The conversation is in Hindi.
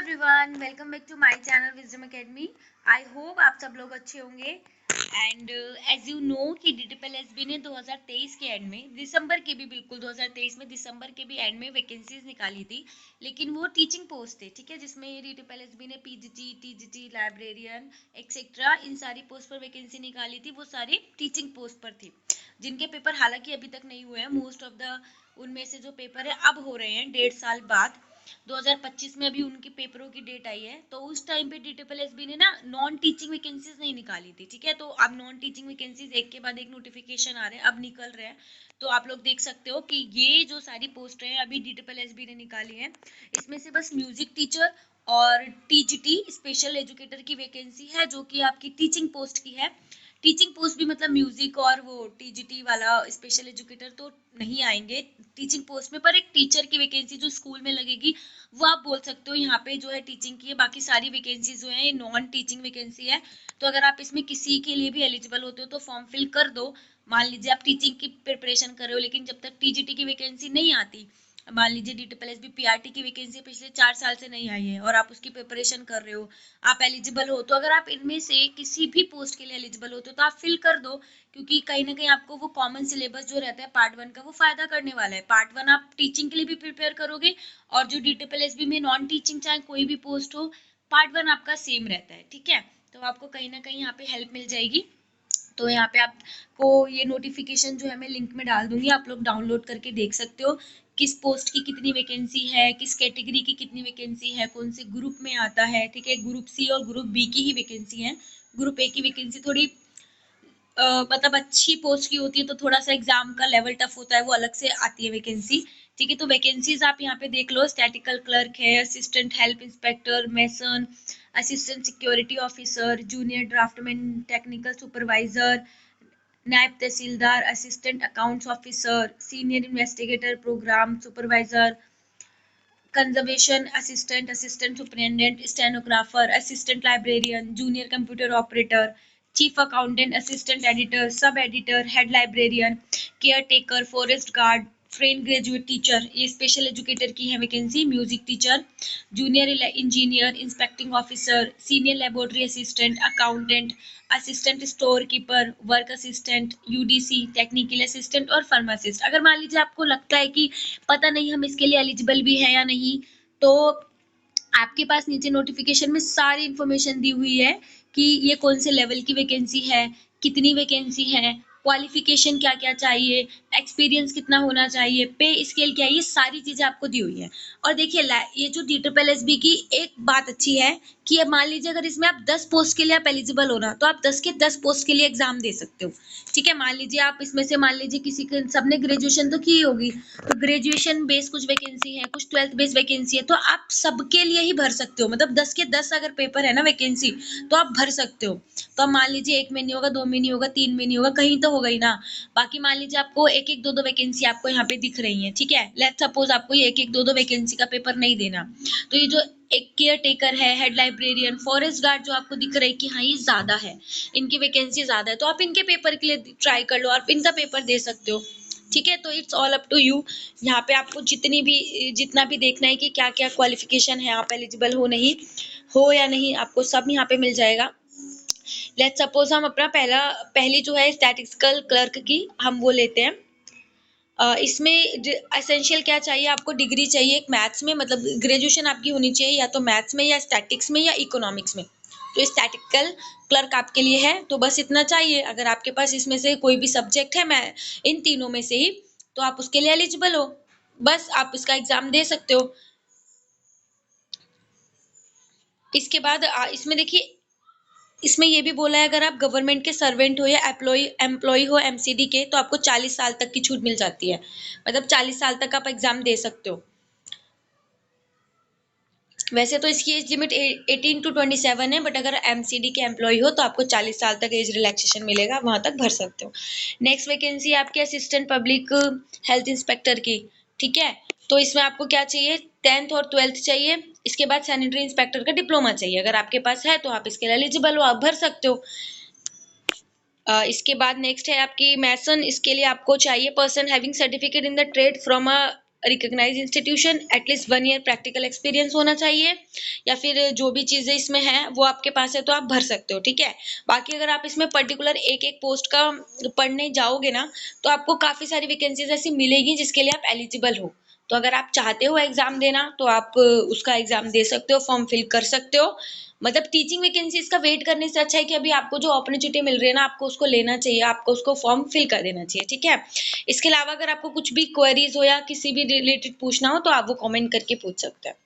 Everyone, welcome back to my channel Wisdom Academy. I hope आप सब लोग अच्छे होंगे। एंड एज यू नो कि DTPL-SB ने 2023 के एंड में, दिसंबर के भी बिल्कुल 2023 में दिसंबर के भी एंड में वैकेंसीज निकाली थी, लेकिन वो टीचिंग पोस्ट थे, ठीक है, जिसमें DTPL-SB ने PGT, TGT, लाइब्रेरियन एक्सेट्रा इन सारी पोस्ट पर वैकेंसी निकाली थी। वो सारी टीचिंग पोस्ट पर थी, जिनके पेपर हालांकि अभी तक नहीं हुए हैं। मोस्ट ऑफ द उनमें से जो पेपर है अब हो रहे हैं 1.5 साल बाद। 2025 में अभी उनके पेपरों की डेट आई है। तो उस टाइम पे DTPL-SB ने ना नॉन टीचिंग वैकेंसीज नहीं निकाली थी, ठीक है। तो अब नॉन टीचिंग वैकेंसीज एक के बाद एक नोटिफिकेशन आ रहे हैं, अब निकल रहे हैं। तो आप लोग देख सकते हो कि ये जो सारी पोस्ट है अभी DTPL-SB ने निकाली है। इसमें से बस म्यूजिक टीचर और TGT स्पेशल एजुकेटर की वैकेंसी है, जो कि आपकी टीचिंग पोस्ट की है। टीचिंग पोस्ट भी मतलब म्यूजिक और वो TGT वाला स्पेशल एजुकेटर तो नहीं आएंगे टीचिंग पोस्ट में, पर एक टीचर की वैकेंसी जो स्कूल में लगेगी वो आप बोल सकते हो यहाँ पे जो है टीचिंग की है। बाकी सारी वैकेंसी जो है नॉन टीचिंग वैकेंसी है। तो अगर आप इसमें किसी के लिए भी एलिजिबल होते हो तो फॉर्म फिल कर दो। मान लीजिए आप टीचिंग की प्रिपरेशन कर रहे हो, लेकिन जब तक TGT की वैकेंसी नहीं आती, मान लीजिए DTPL-SB PRT की वैकेंसी पिछले 4 साल से नहीं आई है और आप उसकी प्रिपरेशन कर रहे हो, आप एलिजिबल हो, तो अगर आप इनमें से किसी भी पोस्ट के लिए एलिजिबल होते हो तो आप फिल कर दो, क्योंकि कहीं ना कहीं आपको वो कॉमन सिलेबस जो रहता है पार्ट 1 का वो फायदा करने वाला है। पार्ट 1 आप टीचिंग के लिए भी प्रिपेयर करोगे, और जो DTPL-SB में नॉन टीचिंग चाहे कोई भी पोस्ट हो, पार्ट 1 आपका सेम रहता है, ठीक है। तो आपको कहीं ना कहीं यहाँ पे हेल्प मिल जाएगी। तो यहाँ पे आपको ये नोटिफिकेशन जो है मैं लिंक में डाल दूंगी, आप लोग डाउनलोड करके देख सकते हो किस पोस्ट की कितनी वैकेंसी है, किस कैटेगरी की कितनी वैकेंसी है, कौन से ग्रुप में आता है, ठीक है। ग्रुप C और ग्रुप B की ही वैकेंसी है। ग्रुप A की वैकेंसी थोड़ी मतलब अच्छी पोस्ट की होती है, तो थोड़ा सा एग्जाम का लेवल टफ होता है, वो अलग से आती है वैकेंसी, ठीक है। तो वैकेंसीज आप यहाँ पे देख लो, स्टैटिकल क्लर्क है, assistant help inspector, mason, assistant security officer, junior draftsman, technical supervisor, naib tehsildar, assistant accounts officer, senior investigator, programme supervisor, conservation assistant, assistant superintendent, stenographer, assistant librarian, junior computer operator, chief accountant, assistant editor, sub editor, head librarian, caretaker, forest guard, train graduate teacher, ये स्पेशल एजुकेटर की है vacancy. Music teacher, junior engineer, inspecting officer, senior laboratory assistant, accountant, assistant store keeper, work assistant, UDC, technical assistant और फार्मासिस्ट। अगर मान लीजिए आपको लगता है कि पता नहीं हम इसके लिए एलिजिबल भी है या नहीं, तो आपके पास नीचे नोटिफिकेशन में सारी इंफॉर्मेशन दी हुई है कि ये कौन से लेवल की वैकेंसी है, कितनी वैकेंसी है, क्वालिफिकेशन क्या क्या चाहिए, एक्सपीरियंस कितना होना चाहिए, पे स्केल क्या है, ये सारी चीजें आपको दी हुई है। और देखिए ये जो DTPL-SB की एक बात अच्छी है कि अब मान लीजिए अगर इसमें आप 10 पोस्ट के लिए आप एलिजिबल हो ना, तो आप 10 के 10 पोस्ट के लिए एग्जाम दे सकते हो, ठीक है। मान लीजिए आप इसमें से मान लीजिए किसी के सबने ग्रेजुएशन तो की होगी, तो ग्रेजुएशन बेस कुछ वैकेंसी है, कुछ 12th बेस वैकेंसी है, तो आप सबके लिए ही भर सकते हो। मतलब 10 के 10 अगर पेपर है ना वैकेंसी, तो आप भर सकते हो। तो अब मान लीजिए 1 में नहीं होगा, 2 में नहीं होगा, 3 में नहीं होगा, कहीं तो होगा ही ना। बाकी मान लीजिए आपको 1-1, 2-2 वैकेंसी आपको यहाँ पे दिख रही है, ठीक है। लेट्स सपोज आपको ये 1-1, 2-2 वैकेंसी का पेपर नहीं देना, तो ये जो एक केयर टेकर है, हेड लाइब्रेरियन, फॉरेस्ट गार्ड जो आपको दिख रहा है कि हाँ ये ज्यादा है, इनकी वैकेंसी ज्यादा है, तो आप इनके पेपर के लिए ट्राई कर लो, आप इनका पेपर दे सकते हो, ठीक है। तो it's all up to you. यहाँ पे आपको जितना भी देखना है कि क्या क्या क्वालिफिकेशन है, आप एलिजिबल हो नहीं हो या नहीं, आपको सब यहाँ पे मिल जाएगा। लेट्स सपोज हम अपना पहली जो है स्टैटिस्टिकल क्लर्क की हम वो लेते हैं। इसमें एसेंशियल क्या चाहिए आपको, डिग्री चाहिए एक मैथ्स में, मतलब ग्रेजुएशन आपकी होनी चाहिए या तो मैथ्स में या स्टैटिक्स में या इकोनॉमिक्स में। तो स्टैटिकल क्लर्क आपके लिए है, तो बस इतना चाहिए। अगर आपके पास इसमें से कोई भी सब्जेक्ट है, मैं इन तीनों में से ही, तो आप उसके लिए एलिजिबल हो, बस आप इसका एग्जाम दे सकते हो। इसके बाद इसमें देखिए, इसमें ये भी बोला है अगर आप गवर्नमेंट के सर्वेंट हो या एम्प्लॉय हो MCD के, तो आपको 40 साल तक की छूट मिल जाती है, मतलब 40 साल तक आप एग्जाम दे सकते हो। वैसे तो इसकी एज लिमिट 18 to 27 है, बट अगर MCD के एम्प्लॉय हो तो आपको 40 साल तक एज रिलैक्सेशन मिलेगा, वहां तक भर सकते हो। नेक्स्ट वैकेंसी आपके असिस्टेंट पब्लिक हेल्थ इंस्पेक्टर की, ठीक है। तो इसमें आपको क्या चाहिए, 10th और 12th चाहिए, इसके बाद सैनिटरी इंस्पेक्टर का डिप्लोमा चाहिए। अगर आपके पास है तो आप इसके लिए एलिजिबल हो, आप भर सकते हो। इसके बाद नेक्स्ट है आपकी मैसन, इसके लिए आपको चाहिए person having certificate in the trade from a recognise institution, at least 1 year practical experience होना चाहिए, या फिर जो भी चीजें इसमें हैं वो आपके पास है तो आप भर सकते हो, ठीक है। बाकी अगर आप इसमें पर्टिकुलर एक एक पोस्ट का पढ़ने जाओगे ना, तो आपको काफी सारी वैकेंसीज ऐसी मिलेगी जिसके लिए आप एलिजिबल हो। तो अगर आप चाहते हो एग्जाम देना तो आप उसका एग्जाम दे सकते हो, फॉर्म फिल कर सकते हो। मतलब टीचिंग वैकेंसीज का वेट करने से अच्छा है कि अभी आपको जो अपॉर्चुनिटी मिल रही है ना, आपको उसको लेना चाहिए, आपको उसको फॉर्म फिल कर देना चाहिए, ठीक है। इसके अलावा अगर आपको कुछ भी क्वेरीज हो या किसी भी रिलेटेड पूछना हो तो आप वो कमेंट करके पूछ सकते हैं।